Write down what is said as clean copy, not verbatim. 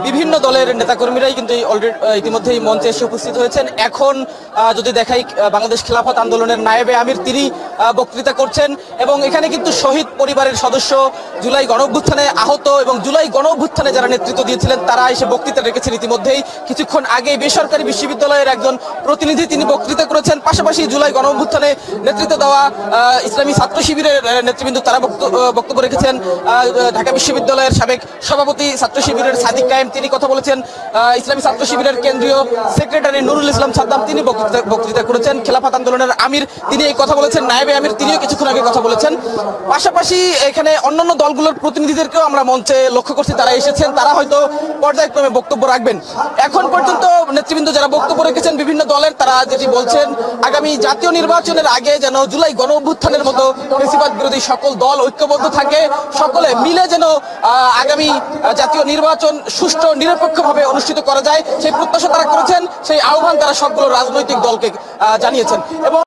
বিভিন্ন দলের নেতাকর্মীরাই কিন্তু ইতিমধ্যেই মঞ্চে এসে উপস্থিত হয়েছেন। এখন যদি দেখাই, বাংলাদেশ খেলাফত আন্দোলনের নায়েবে আমির তিনি বক্তৃতা করছেন এবং এখানে কিন্তু শহীদ পরিবারের সদস্য, জুলাই গণঅভ্যুত্থানে আহত এবং জুলাই গণঅভ্যুত্থানে যারা নেতৃত্ব দিয়েছিলেন তারা এসে বক্তৃতা রেখেছেন। ইতিমধ্যেই কিছুক্ষণ আগে বেসরকারি বিশ্ববিদ্যালয়ের একজন প্রতিনিধি তিনি বক্তৃতা করেছেন। পাশাপাশি জুলাই গণঅভ্যুত্থানে নেতৃত্ব দেওয়া ইসলামী ছাত্র শিবিরের নেতৃবৃন্দ তারা বক্তব্য রেখেছেন। ঢাকা বিশ্ববিদ্যালয়ের সাবেক সভাপতি ছাত্র শিবিরের সাদিক কায়েম তিনি কথা বলেছেন। ইসলামী ছাত্র শিবিরের কেন্দ্রীয় সেক্রেটারি নুরুল ইসলাম সাদ্দাম তিনি বক্তৃতা করেছেন। খেলাফত আন্দোলনের আমির তিনি এই কথা বলেছেন। নায়েবে আমির তিনিও কিছুক্ষণ আগে কথা বলেছেন। পাশাপাশি এখানে অন্যান্য দলগুলোর প্রতিনিধিদেরকেও আমরা মঞ্চে লক্ষ্য করছি, তারা এসেছেন, তারা হয়তো পর্যায়ক্রমে বক্তব্য রাখবেন। এখন পর্যন্ত নেতৃবৃন্দ যারা বক্তব্য রেখেছেন বিভিন্ন দলের, তারা যেটি বলছেন আগামী জাতীয় নির্বাচনের আগে যেন জুলাই গণঅভ্যুত্থানের মতো ফ্যাসিবাদ বিরোধী সকল দল ঐক্যবদ্ধ থাকে, সকলে মিলে যেন আগামী জাতীয় নির্বাচন সুষ্ঠু নিরপেক্ষভাবে অনুষ্ঠিত করা যায় সেই প্রত্যাশা তারা করেছেন, সেই আহ্বান তারা সবগুলো রাজনৈতিক দলকে জানিয়েছেন। এবং